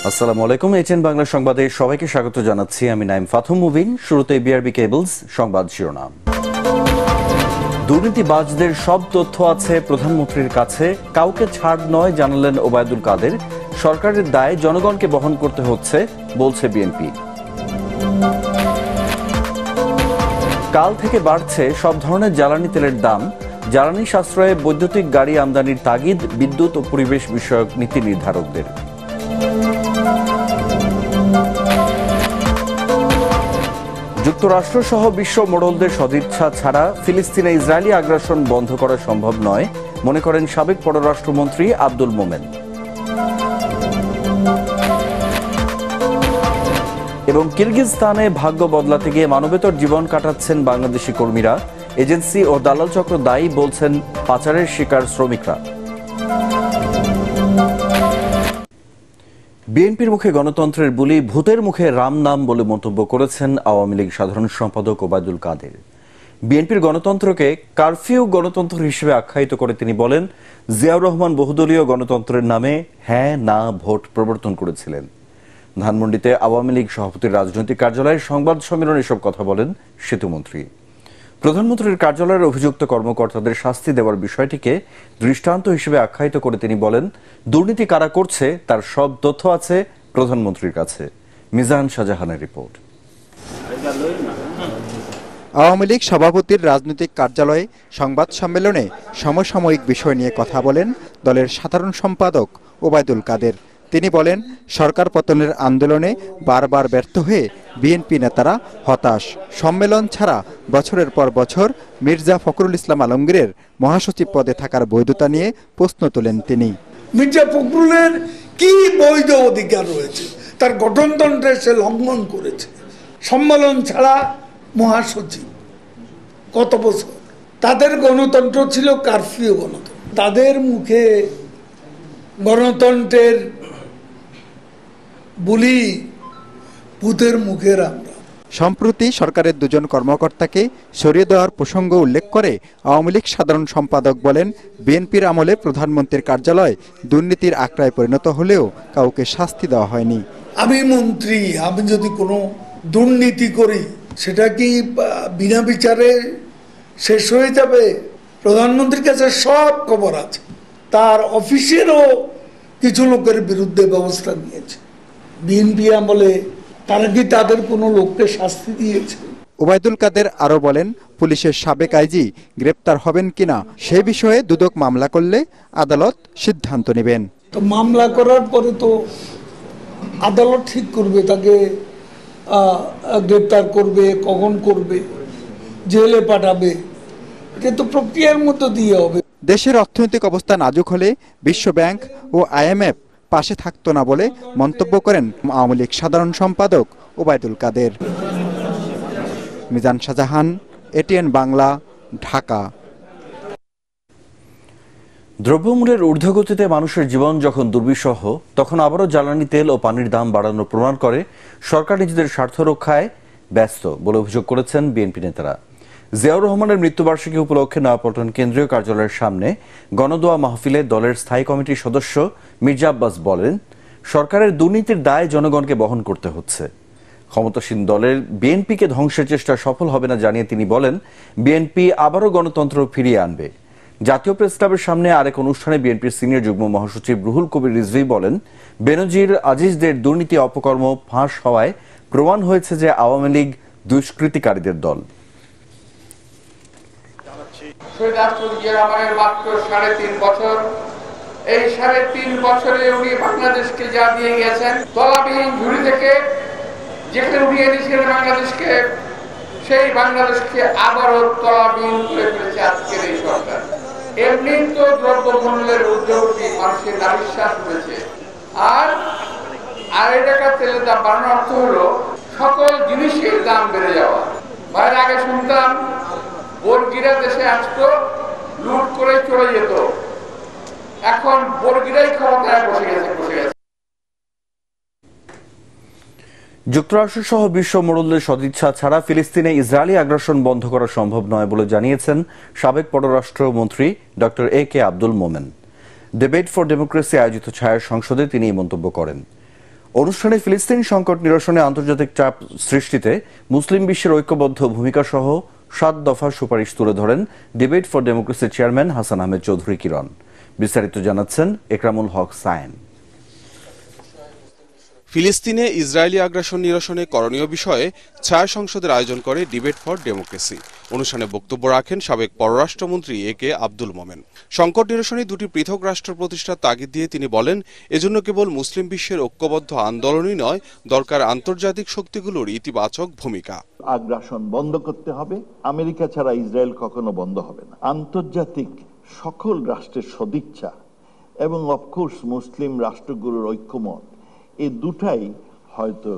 আসসালামু আলাইকুম। এইচএন বাংলা সংবাদে সবাইকে স্বাগত জানাচ্ছি। আমি নাইম ফাথুম মুবিন। শুরুতে বিআরবি কেবলস সংবাদ শিরোনাম। দুর্নীতিবাজদের সব তথ্য আছে প্রধানমন্ত্রীর কাছে, কাউকে ছাড় নয় জানালেন ওবায়দুল কাদের। সরকারের দায় জনগণকে বহন করতে হচ্ছে বলছে বিএনপি। কাল থেকে বাড়ছে সব ধরনের জ্বালানি তেলের দাম। জ্বালানি সাশ্রয়ে বৈদ্যুতিক গাড়ি আমদানির তাগিদ বিদ্যুৎ ও পরিবেশ বিষয়ক নীতি নির্ধারকদের। যুক্তরাষ্ট্র সহ বিশ্ব মোড়লদের সদিচ্ছা ছাড়া ফিলিস্তিনে ইসরায়েলি আগ্রাসন বন্ধ করা সম্ভব নয় মনে করেন সাবেক পররাষ্ট্রমন্ত্রী আব্দুল মোমেন। এবং কিরগিজস্তানে ভাগ্য বদলাতে গিয়ে মানবেতর জীবন কাটাচ্ছেন বাংলাদেশি কর্মীরা। এজেন্সি ও দালাল চক্র দায়ী বলছেন পাচারের শিকার শ্রমিকরা। বিএনপির মুখে গণতন্ত্রের বুলি, ভূতের মুখে রাম নাম বলে মন্তব্য করেছেন আওয়ামী লীগ সাধারণ সম্পাদক ওবায়দুল কাদের। বিএনপির গণতন্ত্রকে কারফিউ গণতন্ত্র হিসেবে আখ্যায়িত করে তিনি বলেন, জিয়াউর রহমান বহুদলীয় গণতন্ত্রের নামে হ্যাঁ না ভোট প্রবর্তন করেছিলেন। ধানমন্ডিতে আওয়ামী লীগ সভাপতির রাজনৈতিক কার্যালয়ে সংবাদ সম্মেলনে এসব কথা বলেন সেতুমন্ত্রী। প্রধানমন্ত্রীর কার্যালয়ের অভিযুক্ত কর্মকর্তাদের শাস্তি দেওয়ার বিষয়টিকে দৃষ্টান্ত হিসেবে আখ্যায়িত করে তিনি বলেন, দুর্নীতি কারা করছে তার সব তথ্য আছে প্রধানমন্ত্রীর কাছে। মিজান শাহজাহানের রিপোর্ট। আওয়ামী লীগ সভাপতির রাজনৈতিক কার্যালয়ে সংবাদ সম্মেলনে সমসাময়িক বিষয় নিয়ে কথা বলেন দলের সাধারণ সম্পাদক ওবায়দুল কাদের। তিনি বলেন, সরকার পতনের আন্দোলনে বারবার ব্যর্থ হয়ে বিএনপি নেতারা হতাশ। সম্মেলন ছাড়া বছরের পর বছর মির্জা ফখরুল ইসলাম আলমগীরের মহাসচিব পদে থাকার বৈধতা নিয়ে প্রশ্ন তোলেন তিনি। মির্জা ফখরুলের কি বৈধ অধিকার রয়েছে? তার গঠনতন্ত্রে সে লঙ্ঘন করেছে। সম্মেলন ছাড়া মহাসচিব কত বছর? তাদের গণতন্ত্র ছিল কারফিউ গণতন্ত্র। তাদের মুখে গণতন্ত্রের বুলি, ভূতের মুখের আমরা। সম্প্রতি সরকারের দুজন কর্মকর্তাকে সরিয়ে দেওয়ার প্রসঙ্গ উল্লেখ করে আওয়ামী লীগ সাধারণ সম্পাদক বলেন, বিএনপির আমলে প্রধানমন্ত্রীর কার্যালয় দুর্নীতির আখড়ায় পরিণত হলেও কাউকে শাস্তি দেওয়া হয়নি। আমি মন্ত্রী, আমি যদি কোনো দুর্নীতি করি সেটা কি বিনা বিচারে শেষ হয়ে যাবে? প্রধানমন্ত্রীর কাছে সব খবর আছে। তার অফিসেরও কিছু লোকের বিরুদ্ধে ব্যবস্থা নিয়েছে। বিএনপি আমলে তারা কি তাদের কোনো লোককে শাস্তি দিয়েছে? ওবায়দুল কাদের আরো বলেন, পুলিশের সাবেক আইজি গ্রেপ্তার হবেন কিনা সে বিষয়ে দুদক মামলা করলে আদালত সিদ্ধান্ত নেবেন। তো মামলা করার পরে তো আদালত ঠিক করবে তাকে গ্রেপ্তার করবে, কখন করবে, জেলে পাঠাবে, এটা তো প্রক্রিয়ার মধ্য দিয়ে হবে। দেশের অর্থনৈতিক অবস্থা নাজুক হলে বিশ্ব ব্যাংক ও আইএমএফ পাশে থাকতো না বলে মন্তব্য করেন আওয়ামী লীগ সাধারণ সম্পাদক ওবায়দুল কাদের। মিজান শাহজাহান, এটিএন বাংলা, ঢাকা। দ্রব্যমূল্যের ঊর্ধ্বগতিতে মানুষের জীবন যখন দুর্বিষহ, তখন আবারও জ্বালানি তেল ও পানির দাম বাড়ানোর প্রমাণ করে সরকার নিজেদের স্বার্থ রক্ষায় ব্যস্ত বলে অভিযোগ করেছেন বিএনপি নেতারা। জিয়াউর রহমানের মৃত্যুবার্ষিকী উপলক্ষে নয়াপল্টন কেন্দ্রীয় কার্যালয়ের সামনে গণদোয়া মাহফিলে দলের স্থায়ী কমিটির সদস্য মির্জা আব্বাস বলেন, সরকারের দুর্নীতির দায় জনগণকে বহন করতে হচ্ছে। ক্ষমতাসীন দলের বিএনপিকে ধ্বংসের চেষ্টা সফল হবে না জানিয়ে তিনি বলেন, বিএনপি আবারও গণতন্ত্র ফিরিয়ে আনবে। জাতীয় প্রেস ক্লাবের সামনে আরেক অনুষ্ঠানে বিএনপির সিনিয়র যুগ্ম মহাসচিব রুহুল কবির রিজভী বলেন, বেনজির আজিজদের দুর্নীতি অপকর্ম ফাঁস হওয়ায় প্রমাণ হয়েছে যে আওয়ামী লীগ দুষ্কৃতিকারীদের দল। মাত্র 3.5 বছর, এই 3.5 বছরে উনি বাংলাদেশকে যা দিয়ে গেছেন, তলাবিহীন ঝুড়ি থেকে যেখানে উঠিয়ে এনেছিলেন বাংলাদেশকে, সেই বাংলাদেশকে আবারও তলাবিহীন করে ফেলেছে আজকের এই সরকার। এমনি তো দ্রব্যমূল্যের ঊর্ধ্বগতি মানুষের নাভিশ্বাস হয়েছে, আর 2.5 টাকা তেলের দাম বাড়ানোর অর্থ হলো সকল জিনিসের দাম বেড়ে যাওয়া। বাইরে আগে শুনতাম বর্গিরা দেশে আসতো, লুট করে চলে যেত, এখন বর্গিরাই ক্ষমতায় বসে গেছে। যুক্তরাষ্ট্র সহ বিশ্ব মোড়লদের সদিচ্ছা ছাড়া ফিলিস্তিনে ইসরায়েলি আগ্রাসন বন্ধ করা সম্ভব নয় বলে জানিয়েছেন সাবেক পররাষ্ট্রমন্ত্রী doctor A K. Abdul Momen. Debate for democracy আয়োজিত ছায়া সংসদে তিনি এই মন্তব্য করেন। অনুষ্ঠানে ফিলিস্তিন সংকট নিরসনে আন্তর্জাতিক চাপ সৃষ্টিতে মুসলিম বিশ্বের ঐক্যবদ্ধ ভূমিকা সহ 7 দফা সুপারিশ তুলে ধরেন ডিবেট ফর ডেমোক্রেসির চেয়ারম্যান হাসান আহমেদ চৌধুরী কিরণ। বিস্তারিত জানাচ্ছেন একরামুল হক সায়েন। ফিলিস্তিনে ইসরায়েলি আগ্রাসন নিরসনে করণীয় বিষয়ে ছায়া সংসদের আয়োজন করে ডিবেট ফর ডেমোক্রেসি। অনুষ্ঠানে বক্তব্য রাখেন সাবেক পররাষ্ট্রমন্ত্রী একে আব্দুল মোমেন। সংকট নিরসনে দুটি পৃথক রাষ্ট্র প্রতিষ্ঠার তাগিদ দিয়ে তিনি বলেন, এজন্য কেবল মুসলিম বিশ্বের ঐক্যবদ্ধ আন্দোলনই নয়, দরকার আন্তর্জাতিক শক্তিগুলোর ইতিবাচক ভূমিকা। আগ্রাসন বন্ধ করতে হবে, আমেরিকা ছাড়া ইসরায়েল কখনো বন্ধ হবে না। আন্তর্জাতিক সকল রাষ্ট্রের সদিচ্ছা এবং অফকোর্স মুসলিম রাষ্ট্রগুলোর ঐক্যমত, এই দুটাই হয়তো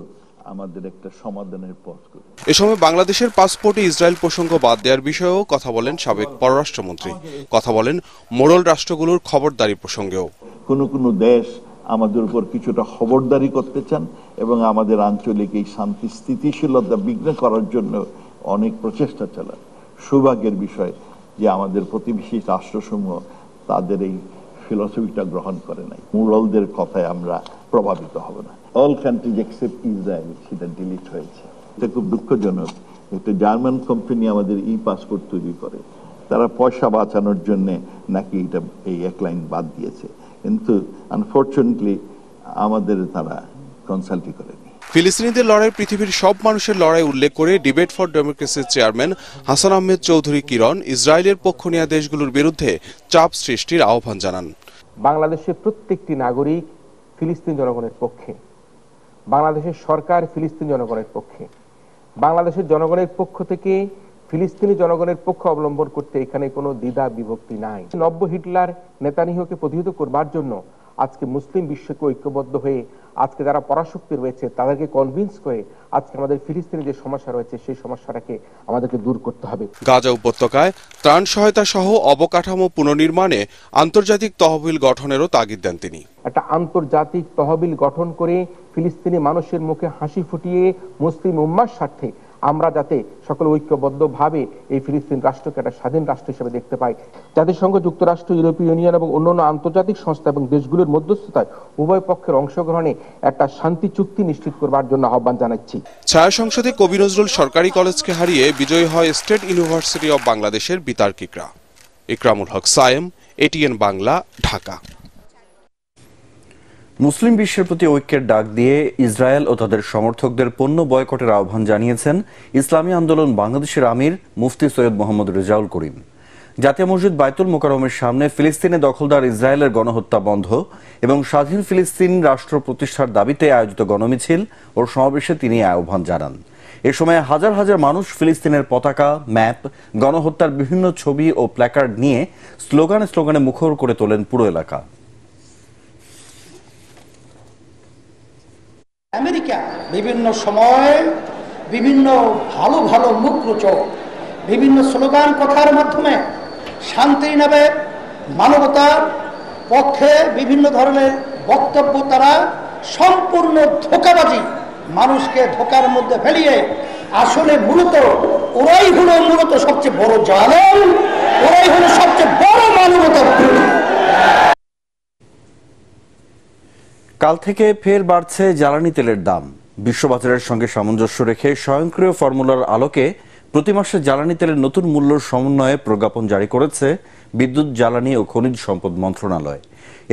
আমাদের একটা সমাধানের পথ করবে। এ সময় বাংলাদেশের পাসপোর্টে ইসরায়েল প্রসঙ্গ বাদ দেওয়ার বিষয়েও কথা বলেন সাবেক পররাষ্ট্রমন্ত্রী। কথা বলেন মোড়ল রাষ্ট্রগুলোর খবরদারি প্রসঙ্গেও। কোনো দেশ আমাদের উপর কিছুটা খবরদারি করতে চান এবং আমাদের আঞ্চলিক এই শান্তি স্থিতিশীলতা বিঘ্ন করার জন্য অনেক প্রচেষ্টা চালান। সৌভাগ্যের বিষয় যে আমাদের প্রতিবেশী রাষ্ট্রসমূহ তাদের এই ফিলসফিটা গ্রহণ করে নাই। মুরলদের কথায় আমরা প্রভাবিত হব না। অল কান্ট্রিজ এক্সেপ্ট ইসরায়েল সেটা ডিলিট হয়েছে। এটা খুব দুঃখজনক। একটা জার্মান কোম্পানি আমাদের পাসপোর্ট তৈরি করে, তারা পয়সা বাঁচানোর জন্য নাকি এটা এই এক লাইন বাদ দিয়েছে, কিন্তু আনফরচুনেটলি আমাদের তারা কনসাল্টই করেনি। ফিলিস্তিনিদের লড়াই পৃথিবীর সব মানুষের লড়াই উল্লেখ করে ডিবেট ফর ডেমোক্রেসির চেয়ারম্যান হাসান আহমেদ চৌধুরী কিরণ ইসরায়েলের পক্ষ নেওয়া দেশগুলোর বিরুদ্ধে চাপ সৃষ্টির আহ্বান জানান। বাংলাদেশের প্রত্যেকটি নাগরিক ফিলিস্তিন জনগণের পক্ষে, বাংলাদেশের সরকার ফিলিস্তিন জনগণের পক্ষে। বাংলাদেশের জনগণের পক্ষ থেকে ফিলিস্তিনি জনগণের পক্ষ অবলম্বন করতে এখানে কোনো দ্বিধা বিভক্তি নাই। নব্য হিটলার নেতানিয়াহুকে প্রতিহত করবার জন্য আজকে মুসলিম বিশ্বকে ঐক্যবদ্ধ হয়ে আজকে যারা পরাশক্তি রয়েছে তাদেরকে কনভিন্স করে আজকে আমাদের ফিলিস্তিনি যে সমস্যা রয়েছে সেই সমস্যাটাকে আমাদেরকে দূর করতে হবে। গাজা উপত্যকায় ত্রাণ সহায়তা সহ অবকাঠামো পুনর্নির্মাণে আন্তর্জাতিক তহবিল গঠনেরও তাগিদ দেন তিনি। একটা আন্তর্জাতিক তহবিল গঠন করে ফিলিস্তিনি মানুষের মুখে হাসি ফুটিয়ে মুসলিম উম্মার স্বার্থে আমরা যাতে সকল ঐক্যবদ্ধভাবে এই ফিলিস্তিন রাষ্ট্রকে একটা স্বাধীন রাষ্ট্র হিসেবে দেখতে পাই। জাতিসংঘ, যুক্তরাষ্ট্র, ইউরোপীয় ইউনিয়ন এবং অন্যান্য আন্তর্জাতিক সংস্থা এবং দেশগুলোর মধ্যস্থতায় উভয় পক্ষের অংশগ্রহণে একটা শান্তি চুক্তি নিশ্চিত করবার জন্য আহ্বান জানাচ্ছি। ছায়া সংসদে কবি নজরুল সরকারি কলেজকে হারিয়ে বিজয়ী হয় স্টেট ইউনিভার্সিটি অব বাংলাদেশের বিতার্কিকরা। একরামুল হক সায়েম, এটিএন বাংলা, ঢাকা। মুসলিম বিশ্বের প্রতি ঐক্যের ডাক দিয়ে ইসরায়েল ও তাদের সমর্থকদের পণ্য বয়কটের আহ্বান জানিয়েছেন ইসলামী আন্দোলন বাংলাদেশের আমির মুফতি সৈয়দ মোহাম্মদ রেজাউল করিম। জাতীয় মসজিদ বায়তুল মোকাররমের সামনে ফিলিস্তিনে দখলদার ইসরায়েলের গণহত্যা বন্ধ এবং স্বাধীন ফিলিস্তিন রাষ্ট্র প্রতিষ্ঠার দাবিতে আয়োজিত গণমিছিল ও সমাবেশে তিনি আহ্বান জানান। এ সময় হাজার হাজার মানুষ ফিলিস্তিনের পতাকা, ম্যাপ, গণহত্যার বিভিন্ন ছবি ও প্ল্যাকার্ড নিয়ে স্লোগানে মুখর করে তোলেন পুরো এলাকা। আমেরিকা বিভিন্ন সময় বিভিন্ন ভালো ভালো মুখরোচক বিভিন্ন স্লোগান কথার মাধ্যমে শান্তির নামে মানবতার পক্ষে বিভিন্ন ধরনের বক্তব্য, তারা সম্পূর্ণ ধোঁকাবাজি, মানুষকে ধোঁকার মধ্যে ফেলিয়ে আসলে ওরাই হলো মূলত সবচেয়ে বড় জালেম, ওরাই হলো সবচেয়ে বড় মানবতা বিরোধী। কাল থেকে ফের বাড়ছে জ্বালানি তেলের দাম। বিশ্ববাজারের সঙ্গে সামঞ্জস্য রেখে স্বয়ংক্রিয় ফর্মুলার আলোকে প্রতি মাসে জ্বালানি তেলের নতুন মূল্য সমন্বয়ে প্রজ্ঞাপন জারি করেছে বিদ্যুৎ, জ্বালানি ও খনিজ সম্পদ মন্ত্রণালয়।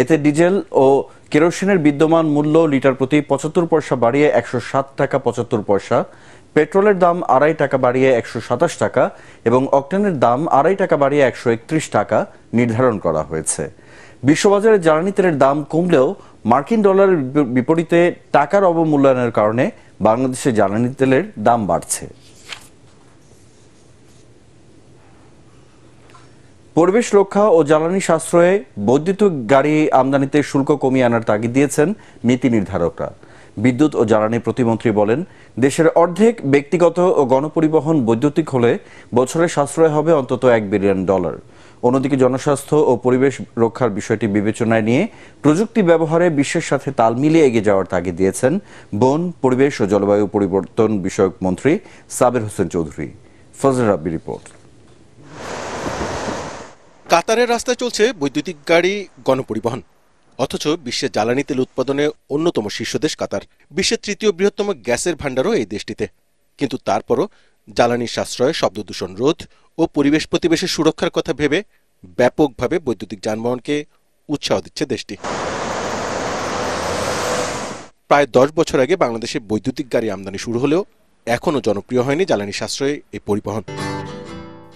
এতে ডিজেল ও কেরোসিনের বিদ্যমান মূল্য লিটার প্রতি 75 পয়সা বাড়িয়ে 107 টাকা 75 পয়সা, পেট্রোলের দাম 2.5 টাকা বাড়িয়ে 127 টাকা এবং অকটেনের দাম 2.5 টাকা বাড়িয়ে 131 টাকা নির্ধারণ করা হয়েছে। বিশ্ববাজারে জ্বালানি তেলের দাম কমলেও মার্কিন ডলারের বিপরীতে টাকার অবমূল্যায়নের কারণে বাংলাদেশে জ্বালানি তেলের দাম বাড়ছে। পরিবেশ রক্ষা ও জ্বালানি সাশ্রয়ে বৈদ্যুতিক গাড়ি আমদানিতে শুল্ক কমিয়ে আনার তাগিদ দিয়েছেন নীতি নির্ধারকরা। বিদ্যুৎ ও জ্বালানি প্রতিমন্ত্রী বলেন, দেশের অর্ধেক ব্যক্তিগত ও গণপরিবহন বৈদ্যুতিক হলে বছরে সাশ্রয় হবে অন্তত $1 বিলিয়ন। অন্যদিকে জনস্বাস্থ্য ও পরিবেশ রক্ষার বিষয়টি বিবেচনায় নিয়ে প্রযুক্তি ব্যবহারে বিশ্বের সাথে তাল মিলিয়ে এগিয়ে যাওয়ার তাগিদ দিয়েছেন বন, পরিবেশ ও জলবায়ু পরিবর্তন বিষয়ক মন্ত্রী সাবের হোসেন চৌধুরী। ফজল রাব্বি রিপোর্ট। কাতারের রাস্তায় চলছে বৈদ্যুতিক গাড়ি গণপরিবহন। অথচ বিশ্বে জ্বালানি তেল উৎপাদনে অন্যতম শীর্ষ দেশ কাতার, বিশ্বের তৃতীয় বৃহত্তম গ্যাসের ভাণ্ডারও এই দেশটিতে। কিন্তু তারপরও জ্বালানি সাশ্রয়, শব্দদূষণ রোধ ও পরিবেশ প্রতিবেশের সুরক্ষার কথা ভেবে ব্যাপকভাবে বৈদ্যুতিক যানবাহনকে উৎসাহ দিচ্ছে দেশটি। প্রায় 10 বছর আগে বাংলাদেশে বৈদ্যুতিক গাড়ি আমদানি শুরু হলেও এখনও জনপ্রিয় হয়নি জ্বালানি সাশ্রয়ী এই পরিবহন।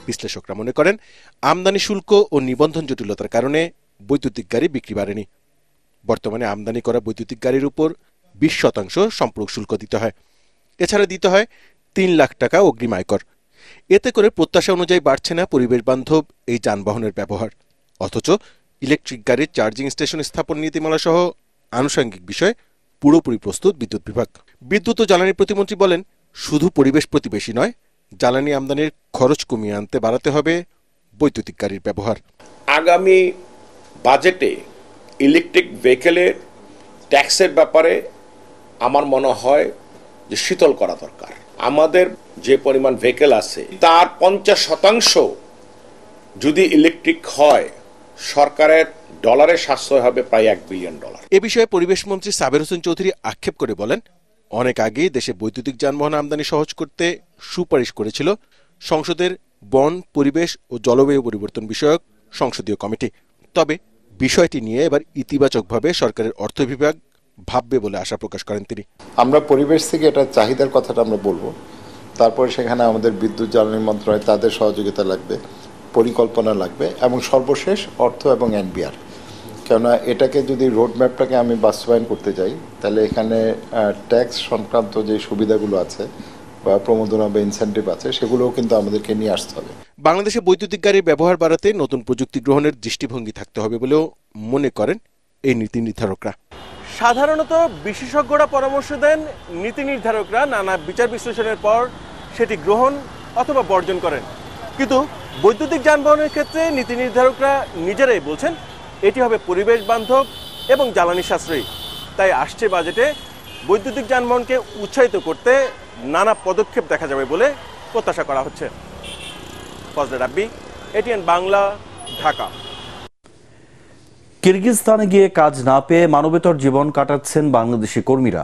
বিশ্লেষকরা মনে করেন, আমদানি শুল্ক ও নিবন্ধন জটিলতার কারণে বৈদ্যুতিক গাড়ি বিক্রি বাড়েনি। বর্তমানে আমদানি করা বৈদ্যুতিক গাড়ির উপর 20% সম্পর্ক শুল্ক দিতে হয়। এছাড়া দিতে হয় 3 লাখ টাকা অগ্রিম আয়কর। এতে করে প্রত্যাশা অনুযায়ী বাড়ছে না পরিবেশ বান্ধব এই যানবাহনের ব্যবহার। অথচ ইলেকট্রিক গাড়ির চার্জিং স্টেশন স্থাপন নীতিমালা সহ আনুষঙ্গিক বিষয়ে পুরোপুরি প্রস্তুত বিদ্যুৎ বিভাগ। বিদ্যুৎ ও জ্বালানি প্রতিমন্ত্রী বলেন, শুধু পরিবেশ প্রতিবেশী নয়, জ্বালানি আমদানির খরচ কমিয়ে আনতে বাড়াতে হবে বৈদ্যুতিক গাড়ির ব্যবহার। আগামী বাজেটে ইলেকট্রিক ভেহিকেলের ট্যাক্সের ব্যাপারে আমার মনে হয় যে শীতল করা দরকার। আমাদের যে পরিমাণ ভেহিকেল আছে তার 50% যদি ইলেকট্রিক হয়, সরকারের ডলারের সাশ্রয় হবে প্রায় $1 বিলিয়ন। এ বিষয়ে পরিবেশ মন্ত্রী সাবের হোসেন চৌধুরী আক্ষেপ করে বলেন, অনেক আগেই দেশে বৈদ্যুতিক যানবাহন আমদানি সহজ করতে সুপারিশ করেছিল সংসদের বন, পরিবেশ ও জলবায়ু পরিবর্তন বিষয়ক সংসদীয় কমিটি। তবে বিষয়টি নিয়ে এবার ইতিবাচকভাবে সরকারের অর্থ বিভাগ ভাববে বলে আশা প্রকাশ করেন তিনি। আমরা পরিবেশ থেকে এটা চাহিদার কথাটা আমরা বলবো, তারপরে সেখানে আমাদের বিদ্যুৎ জ্বালানি মন্ত্রণালয় তাদের সহযোগিতা লাগবে, পরিকল্পনা লাগবে এবং সর্বশেষ অর্থ এবং এনবিআর। কেননা এটাকে যদি রোডম্যাপটাকে আমি বাস্তবায়ন করতে যাই, তাহলে এখানে ট্যাক্স সংক্রান্ত যে সুবিধাগুলো আছে বা প্রমোদনা বা ইনসেন্টিভ আছে, সেগুলোও কিন্তু আমাদেরকে নিয়ে আসতে হবে। বাংলাদেশে বৈদ্যুতিক গাড়ির ব্যবহার বাড়াতে নতুন প্রযুক্তি গ্রহণের দৃষ্টিভঙ্গি থাকতে হবে বলেও মনে করেন এই নীতি নির্ধারকরা। সাধারণত বিশেষজ্ঞরা পরামর্শ দেন, নীতি নির্ধারকরা নানা বিচার বিশ্লেষণের পর সেটি গ্রহণ অথবা বর্জন করেন। কিন্তু বৈদ্যুতিক যানবাহনের ক্ষেত্রে নীতি নির্ধারকরা নিজেরাই বলছেন এটি হবে পরিবেশ বান্ধব এবং জ্বালানি সাশ্রয়ী। তাই আসছে বাজেটে বৈদ্যুতিক যানবাহনকে উৎসাহিত করতে নানা পদক্ষেপ দেখা যাবে বলে প্রত্যাশা করা হচ্ছে। ফজলে রাব্বি, এটিএন বাংলা, ঢাকা। কিরগিজস্তানে গিয়ে কাজ না পেয়ে মানবেতর জীবন কাটাচ্ছেন বাংলাদেশি কর্মীরা।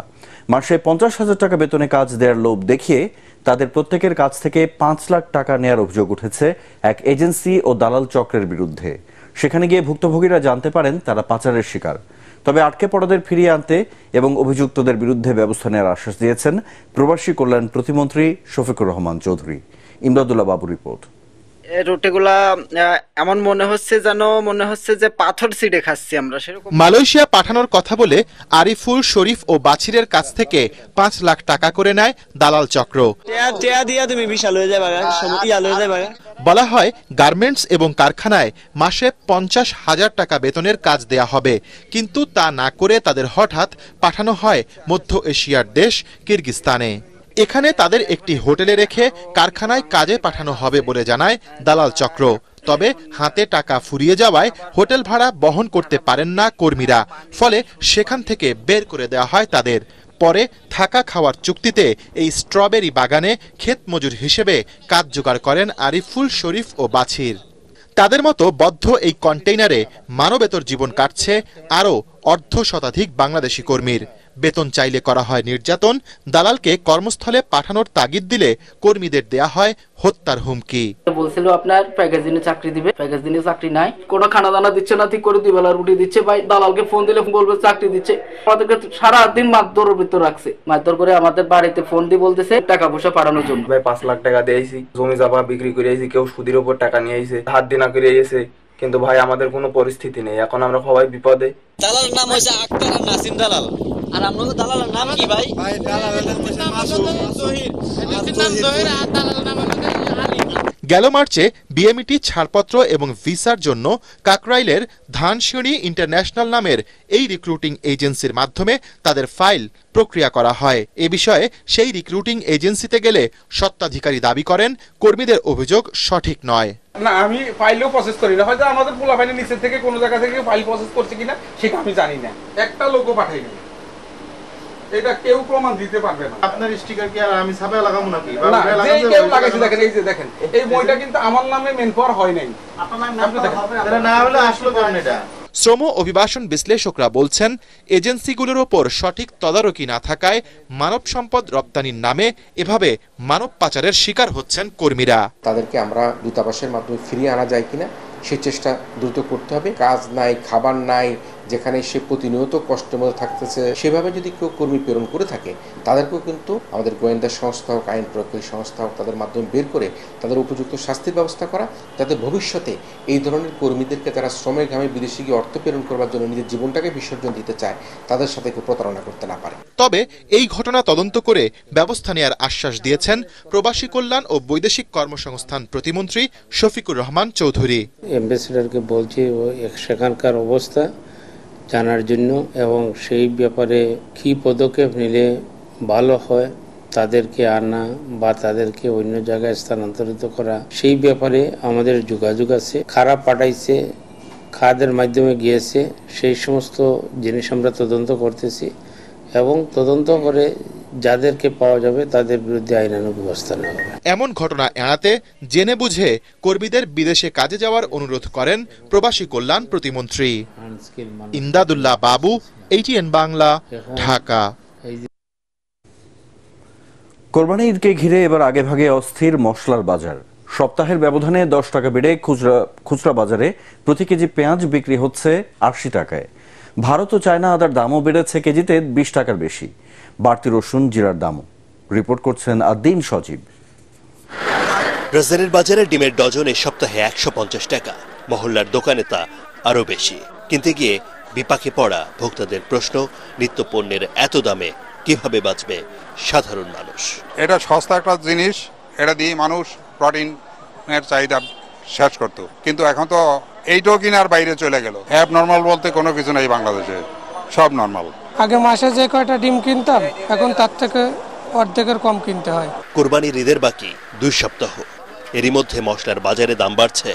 মাসে 50,000 টাকা বেতনে কাজ দেওয়ার লোভ দেখিয়ে তাদের প্রত্যেকের কাছ থেকে 5 লাখ টাকা নেয়ার অভিযোগ উঠেছে এক এজেন্সি ও দালাল চক্রের বিরুদ্ধে। সেখানে গিয়ে ভুক্তভোগীরা জানতে পারেন তারা পাচারের শিকার। তবে আটকে পড়াদের ফিরিয়ে আনতে এবং অভিযুক্তদের বিরুদ্ধে ব্যবস্থা নেওয়ার আশ্বাস দিয়েছেন প্রবাসী কল্যাণ প্রতিমন্ত্রী শফিকুর রহমান চৌধুরী। ইমদাদুল্লাহ বাবুর রিপোর্ট। রুটিগুলা এমন মনে হচ্ছে যে পাথর ছিঁড়ে খাচ্ছি আমরা। সেরকম মালয়েশিয়া পাঠানোর কথা বলে আরিফুল, শরীফ ও বাছিরের কাছ থেকে 5 লাখ টাকা করে নেয় দালাল চক্র। বলা হয় গার্মেন্টস এবং কারখানায় মাসে 50,000 টাকা বেতনের কাজ দেয়া হবে, কিন্তু তা না করে তাদের হঠাৎ পাঠানো হয় মধ্য এশিয়ার দেশ কিরগিজস্তানে। এখানে তাদের একটি হোটেলে রেখে কারখানায় কাজে পাঠানো হবে বলে জানায় দালাল চক্র। তবে হাতে টাকা ফুরিয়ে যাওয়ায় হোটেল ভাড়া বহন করতে পারেন না কর্মীরা, ফলে সেখান থেকে বের করে দেওয়া হয় তাদের। পরে থাকা খাওয়ার চুক্তিতে এই স্ট্রবেরি বাগানে ক্ষেত মজুর হিসেবে কাজ জোগাড় করেন আরিফুল, শরীফ ও বাছির। তাদের মতো বদ্ধ এই কন্টেইনারে মানবেতর জীবন কাটছে আরও 1/2 বাংলাদেশি কর্মীর। বেতন চাইলে করা হয় নির্যাতন, দালালকে কর্মস্থলে পাঠানোর তাগিদ দিলে কর্মীদের দেয়া হয় হত্যার হুমকি। বলছিল আপনার প্যাকেজ দিনে চাকরি দিবে, প্যাকেজ দিনে চাকরি নাই, কোনো খানা দানা দিচ্ছে না, ঠিক করে 2 বেলা রুটি দিচ্ছে। ভাই দালালকে ফোন দিলে বলবে চাকরি দিচ্ছে। আমাদেরকে সারাদিন মারধরের ভিতর রাখছে, মারধর করে আমাদের বাড়িতে ফোন দিয়ে বলতেছে টাকা পয়সা পাঠানোর জন্য। ভাই 5 লাখ টাকা দিয়েছি, জমি জায়গা বিক্রি করে আইছি, কেউ সুদের উপর টাকা নিয়ে আইছে, হাত দিনা করে আইছে, কিন্তু ভাই আমাদের কোনো পরিস্থিতি নেই, এখন আমরা সবাই বিপদে। দালালের নাম হইছে আক্তার আর নাসিম দালাল। আর আপনাদের দালালের নাম কি ভাই? ভাই দালালের নাম হইছে মাসুম জহির। এটার নাম জহির আর দালালের নাম হইছে আলী। গেল মার্চে বিএমইটি ছাড়পত্র এবং ভিসার জন্য কাকরাইলের ধানসিঁড়ি ইন্টারন্যাশনাল নামের এই রিক্রুটিং এজেন্সির মাধ্যমে তাদের ফাইল প্রক্রিয়া করা হয়। এ বিষয়ে সেই রিক্রুটিং এজেন্সিতে গেলে স্বত্বাধিকারী দাবি করেন কর্মীদের অভিযোগ সঠিক নয়। না, আমি ফাইলও প্রসেস করি না, হয়তো আমাদের পোলা ফাইলের নিচে থেকে কোনো জায়গা থেকে ফাইল প্রসেস করছে কিনা সেটা আমি জানি না। একটা লোকও পাঠাইনি, এটা কেউ প্রমাণ দিতে পারবে না। আপনার স্টিকার কি আর আমি ছাপে লাগাবো নাকি? না, যে কেউ লাগাইছে দেখেন, এই যে দেখেন, এই বইটা কিন্তু আমার নামে মেন পাওয়ার হয় নাই। আপনার নাম না হলে আসলো কেন এটা? শ্রম অভিবাসন বিশ্লেষকরা বলছেন, এজেন্সিগুলোর ওপর সঠিক তদারকি না থাকায় মানব সম্পদ রপ্তানির নামে এভাবে মানব পাচারের শিকার হচ্ছেন কর্মীরা। তাদেরকে আমরা দূতাবাসের মাধ্যমে ফিরিয়ে আনা যায় কিনা সেই চেষ্টা দ্রুত করতে হবে। কাজ নাই, খাবার নাই, যেখানে সে প্রতিনিয়ত কষ্টের মধ্যে থাকতেছে, সেভাবে যদি কেউ কর্মী প্রেরণ করে থাকে তাদেরকেও কিন্তু আমাদের গোয়েন্দা সংস্থা হোক, আইন প্রয়োগকারী সংস্থা হোক, তাদের মাধ্যমে বের করে তাদের উপযুক্ত শাস্তির ব্যবস্থা করা, যাতে ভবিষ্যতে এই ধরনের কর্মীদেরকে যারা শ্রমের ঘামে বিদেশে গিয়ে অর্থ প্রেরণ করবার জন্য নিজের জীবনটাকে বিসর্জন দিতে চায় তাদের সাথে কেউ প্রতারণা করতে না পারে। তবে এই ঘটনা তদন্ত করে ব্যবস্থা নেওয়ার আশ্বাস দিয়েছেন প্রবাসী কল্যাণ ও বৈদেশিক কর্মসংস্থান প্রতিমন্ত্রী শফিকুর রহমান চৌধুরী। অ্যাম্বাসেডরকে বলছি সেখানকার অবস্থা জানার জন্য এবং সেই ব্যাপারে কি পদক্ষেপ নিলে ভালো হয়, তাদেরকে আনা বা তাদেরকে অন্য জায়গায় স্থানান্তরিত করা, সেই ব্যাপারে আমাদের যোগাযোগ আছে। খারাপ পাঠাইছে, খাদের মাধ্যমে গিয়েছে, সেই সমস্ত জিনিস আমরা তদন্ত করতেছি এবং তদন্ত করে যাদেরকে পাওয়া যাবে তাদের বিরুদ্ধে আইনানুগ ব্যবস্থা নেওয়া হবে। এমন ঘটনা এড়াতে জেনে বুঝে কর্মীদের বিদেশে কাজে যাওয়ার অনুরোধ করেন প্রবাসী কল্যাণ প্রতিমন্ত্রী। ইমদাদুল্লাহ বাবু, ATN বাংলা, ঢাকা। কোরবানি ঈদকে ঘিরে এবার আগেভাগে অস্থির মশলার বাজার। সপ্তাহের ব্যবধানে 10 টাকা বেড়ে খুচরা বাজারে প্রতি কেজি পেঁয়াজ বিক্রি হচ্ছে 80 টাকায়। ভারত ও চায়না আদার দামও বেড়েছে কেজিতে 20 টাকার বেশি। বাড়তি রসুন, জিরার দামও। রিপোর্ট করছেন আদ্দিন সজীব। রাজধানীর বাজারে ডিমের ডজন এই সপ্তাহে 150 টাকা। মহল্লার দোকানে তা আরো বেশি। কিনতে গিয়ে বিপাকে পড়া ভোক্তাদের প্রশ্ন, নিত্য পণ্যের এত দামে কিভাবে বাঁচবে সাধারণ মানুষ? এটা সস্তা একটা জিনিস, এটা দিয়ে মানুষ প্রোটিনের চাহিদা শেষ করতো, কিন্তু এখন তো এইটাও কিনার বাইরে চলে গেল। অ্যাব নর্মাল বলতে কোনো কিছু নেই বাংলাদেশে, সব নর্মাল। আগে মাসে যে কয়টা ডিম কিনতাম এখন তার থেকে অর্ধেকের কম কিনতে হয়। কোরবানির ঈদের বাকি 2 সপ্তাহ, এরই মধ্যে মশলার বাজারে দাম বাড়ছে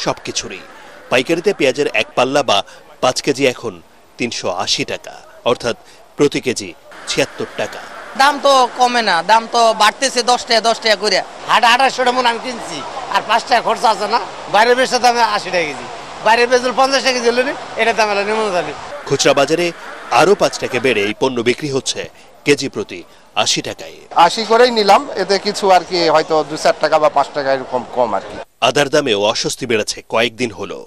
সবকিছুরই। পাইকারিতে পেঁয়াজের 1 পাল্লা বা 5 কেজি এখন 380 টাকা, অর্থাৎ প্রতি কেজি 76 টাকা। দাম তো কমে না, দাম তো বাড়তেছে 10 টাকা করে। 2800 টাকা মন আমি কিনছি, আর 5 টাকা খরচা আছে না। বাইরের বেচা দামে 80 টাকা কেজি, বাইরের বেচল 50 টাকা কেজি হলো, এটা দাম হলো নিম্ন দামে। খুচরা বাজারে আরো 5 টাকা বেড়ে এই পণ্য বিক্রি হচ্ছে কেজি প্রতি 80 টাকায়। 80 করেই নিলাম, এতে কিছু আর কি হয়তো 2-4 টাকা বা 5 টাকা এরকম কম আর কি। আদার দামেও অস্বস্তি বেড়েছে কয়েকদিন হলো।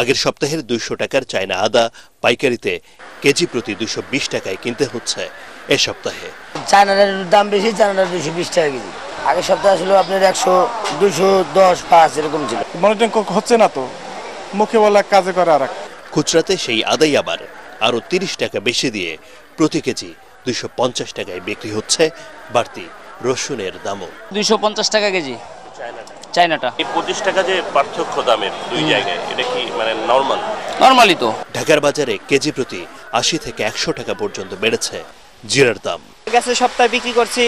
আগের সপ্তাহের 200 টাকার চায়না আদা পাইকারিতে কেজি প্রতি 220 টাকায় কিনতে হচ্ছে এ সপ্তাহে। চায়নার দাম বেশি, চায়নার 220 টাকা কেজি। আগের সপ্তাহে ছিল আপনার 100, 210, 5 এরকম ছিল। মনিটরিং হচ্ছে না তো, মুখে বলা কাজে করে আর। খুচরাতে সেই আদাই আবার আরো 30 টাকা বেশি দিয়ে প্রতি কেজি 250 টাকায় বিক্রি হচ্ছে। বাড়তি রসুনের দামও 250 টাকা কেজি চায়নাটা। 25 টাকা যে পার্থক্য দামের দুই জায়গায়, এটা কি মানে নরমালি তো? ঢাকার বাজারে কেজি প্রতি 80 থেকে 100 টাকা পর্যন্ত বেড়েছে জিরার দাম। গেছে সপ্তাহে বিক্রি করছি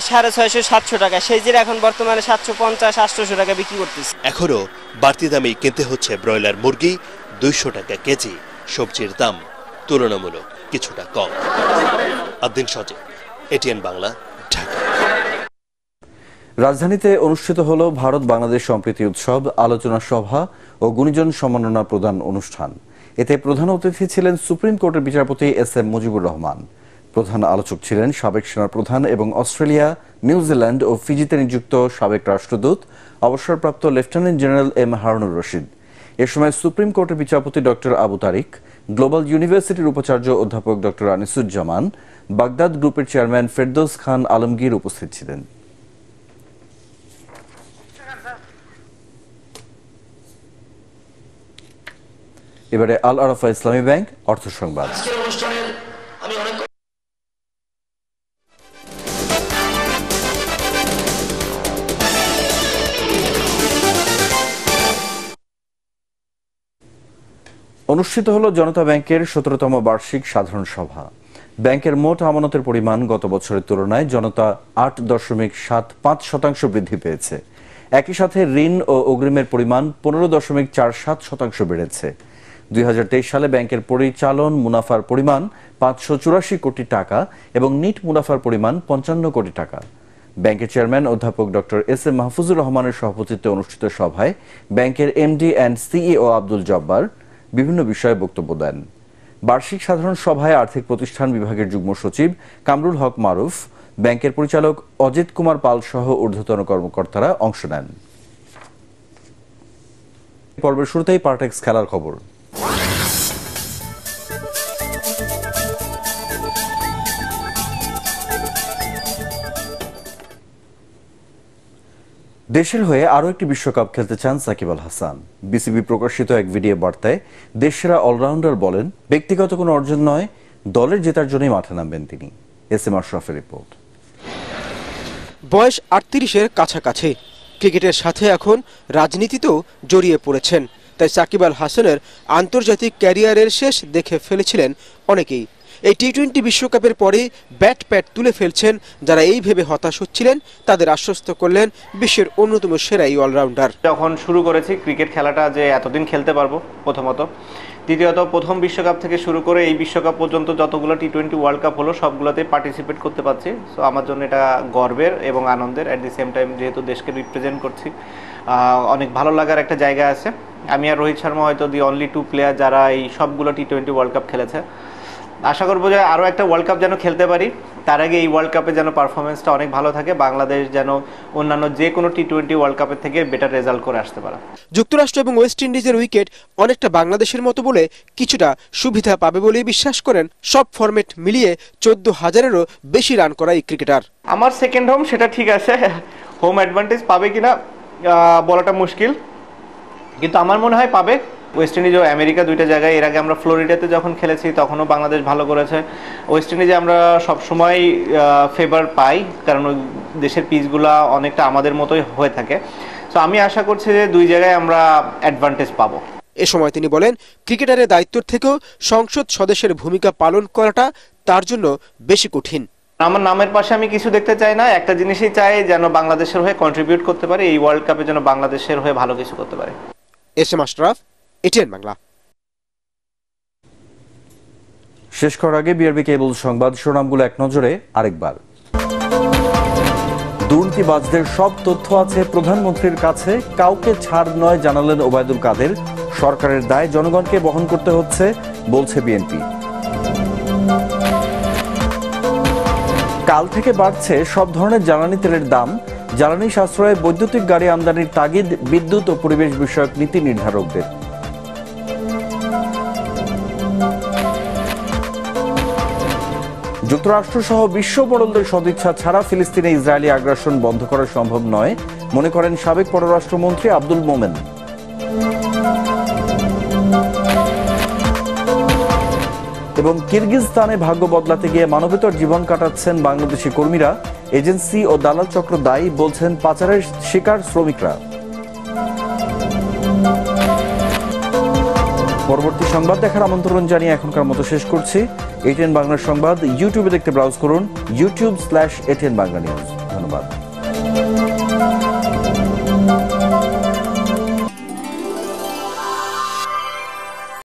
650-700 টাকা, সেই জিরা এখন বর্তমানে 750-800 টাকা বিক্রি করতেছি। এখনো বাড়তি দামেই কিনতে হচ্ছে ব্রয়লার মুরগি 200 টাকা কেজি। সবজির দাম তুলনামূলক কিছুটা কম। আদ্দিন সজীব, ATN বাংলা, ঢাকা। রাজধানীতে অনুষ্ঠিত হল ভারত বাংলাদেশ সম্প্রীতি উৎসব, আলোচনা সভা ও গুণীজন সম্মাননা প্রদান অনুষ্ঠান। এতে প্রধান অতিথি ছিলেন সুপ্রিম কোর্টের বিচারপতি SM মুজিবুর রহমান। প্রধান আলোচক ছিলেন সাবেক সেনাপ্রধান এবং অস্ট্রেলিয়া, নিউজিল্যান্ড ও ফিজিতে নিযুক্ত সাবেক রাষ্ট্রদূত অবসরপ্রাপ্ত lieutenant general M Harunur Rashid. এ সময় সুপ্রিম কোর্টের বিচারপতি ডক্টর আবু তারিক, গ্লোবাল ইউনিভার্সিটির উপাচার্য অধ্যাপক ডক্টর আনিসুজ্জামান, বাগদাদ গ্রুপের চেয়ারম্যান ফেরদৌস খান আলমগীর উপস্থিত ছিলেন। এবারে আল আরাফা ইসলামী ব্যাংক অর্থ সংবাদ। অনুষ্ঠিত হল জনতা ব্যাংকের 17তম বার্ষিক সাধারণ সভা। ব্যাংকের মোট আমানতের পরিমাণ গত বছরের তুলনায় জনতা 8.75% বৃদ্ধি পেয়েছে। একই সাথে ঋণ ও অগ্রিমের পরিমাণ 15.47% বেড়েছে। 2023 সালে ব্যাংকের পরিচালন মুনাফার পরিমাণ 584 কোটি টাকা এবং নিট মুনাফার পরিমাণ 55 কোটি টাকা। ব্যাংকের চেয়ারম্যান অধ্যাপক ডক্টর SM মাহফুজুর রহমানের সভাপতিত্বে অনুষ্ঠিত সভায় ব্যাংকের MD and CEO Abdul Jabbar, বিভিন্ন বিষয়ে বক্তব্য দেন। বার্ষিক সাধারণ সভায় আর্থিক প্রতিষ্ঠান বিভাগের যুগ্ম সচিব কামরুল হক মারুফ, ব্যাংকের পরিচালক অজিত কুমার পাল সহ ঊর্ধ্বতন কর্মকর্তারা অংশ নেন। পর্বের শুরুতেই পার্টেক্স খেলার খবর। দেশের হয়ে আরও একটি বিশ্বকাপ খেলতে চান সাকিব আল হাসান। বিসিবি প্রকাশিত এক ভিডিও বার্তায় দেশসেরা অলরাউন্ডার বলেন, ব্যক্তিগত কোনো অর্জন নয়, দলের জেতার জন্যই মাঠে নামবেন তিনি। এস এম আশরাফের রিপোর্ট। বয়স 38-এর কাছাকাছি, ক্রিকেটের সাথে এখন রাজনীতিতেও জড়িয়ে পড়েছেন। তাই সাকিব আল হাসানের আন্তর্জাতিক ক্যারিয়ারের শেষ দেখে ফেলেছিলেন অনেকেই। এই টি-20 বিশ্বকাপের পরে ব্যাট প্যাট তুলে ফেলছেন যারা এই ভেবে হতাশ হচ্ছিলেন, তাদের আশ্বস্ত করলেন বিশ্বের অন্যতম সেরা এই অলরাউন্ডার। যখন শুরু করেছি ক্রিকেট খেলাটা যে এতদিন খেলতে পারবো প্রথমত, দ্বিতীয়ত প্রথম বিশ্বকাপ থেকে শুরু করে এই বিশ্বকাপ পর্যন্ত যতগুলো টি-20 ওয়ার্ল্ড কাপ হলো সবগুলোতে পার্টিসিপেট করতে পারছি। সো আমার জন্য এটা গর্বের এবং আনন্দের। অ্যাট দি সেম টাইম যেহেতু দেশকে রিপ্রেজেন্ট করছি, অনেক ভালো লাগার একটা জায়গা আছে। আমি আর রোহিত শর্মা হয়তো দি অনলি 2 প্লেয়ার যারা এই সবগুলো টি-20 ওয়ার্ল্ড কাপ খেলেছে। আশা করবো যে আরও একটা ওয়ার্ল্ড কাপ যেন খেলতে পারি, তার আগে এই ওয়ার্ল্ড কাপে যেন পারফরমেন্সটা অনেক ভালো থাকে, বাংলাদেশ যেন অন্যান্য যে কোনো টি-20 ওয়ার্ল্ড কাপের থেকে বেটার রেজাল্ট করে আসতে পারে। যুক্তরাষ্ট্র এবং ওয়েস্ট ইন্ডিজের উইকেট অনেকটা বাংলাদেশের মতো বলে কিছুটা সুবিধা পাবে বলেই বিশ্বাস করেন সব ফরম্যাট মিলিয়ে 14,000-এরও বেশি রান করা এই ক্রিকেটার। আমার সেকেন্ড হোম, সেটা ঠিক আছে, হোম অ্যাডভান্টেজ পাবে কিনা বলাটা মুশকিল, কিন্তু আমার মনে হয় পাবে। ওয়েস্ট ইন্ডিজ ও আমেরিকা দুইটা জায়গায়, এর আগে আমরা ফ্লোরিডাতে যখন খেলেছি তখনও বাংলাদেশ ভালো করেছে। ওয়েস্ট ইন্ডিজে আমরা সবসময় ফেভার পাই, কারণ ওই দেশের পিচগুলো অনেকটা আমাদের মতোই হয়ে থাকে। সো আমি আশা করছি যে দুই জায়গায় আমরা অ্যাডভান্টেজ পাবো। এ সময় তিনি বলেন, ক্রিকেটারের দায়িত্ব থেকেও সংসদ সদস্যের ভূমিকা পালন করাটা তার জন্য বেশি কঠিন। আমার নামের পাশে আমি কিছু দেখতে চাই না, একটা জিনিসই চাই যেন বাংলাদেশের হয়ে কন্ট্রিবিউট করতে পারে, এই ওয়ার্ল্ড কাপে যেন বাংলাদেশের হয়ে ভালো কিছু করতে পারে। S M Ashraf, ATN Bangla. শেষ করার আগে বিআরবি কেবল সংবাদ শিরোনামগুলো এক নজরে আরেকবার। দুর্নীতিবাজদের সব তথ্য আছে প্রধানমন্ত্রীর কাছে, কাউকে ছাড় নয় জানালেন ওবায়দুল কাদের। সরকারের দায় জনগণকে বহন করতে হচ্ছে বলছে বিএনপি। কাল থেকে বাড়ছে সব ধরনের জ্বালানি তেলের দাম, জ্বালানি সাশ্রয়ে বৈদ্যুতিক গাড়ি আমদানির তাগিদ বিদ্যুৎ ও পরিবেশ বিষয়ক নীতি নির্ধারকদের। যুক্তরাষ্ট্র সহ বিশ্ব বড়দের সদিচ্ছা ছাড়া ফিলিস্তিনে ইসরায়েলি আগ্রাসন বন্ধ করা সম্ভব নয় মনে করেন সাবেক পররাষ্ট্রমন্ত্রী আব্দুল মোমেন। এবং কিরগিজস্তানে ভাগ্য বদলাতে গিয়ে মানবেতর জীবন কাটাচ্ছেন বাংলাদেশি কর্মীরা, এজেন্সি ও দালাল চক্র দায়ী বলছেন পাচারের শিকার শ্রমিকরা। পরবর্তী সংবাদ দেখার আমন্ত্রণ জানিয়ে এখনকার মতো শেষ করছি। এটিএন বাংলা সংবাদ ইউটিউবে দেখতে ব্রাউজ করুন youtube/ATN Bangla News। ধন্যবাদ।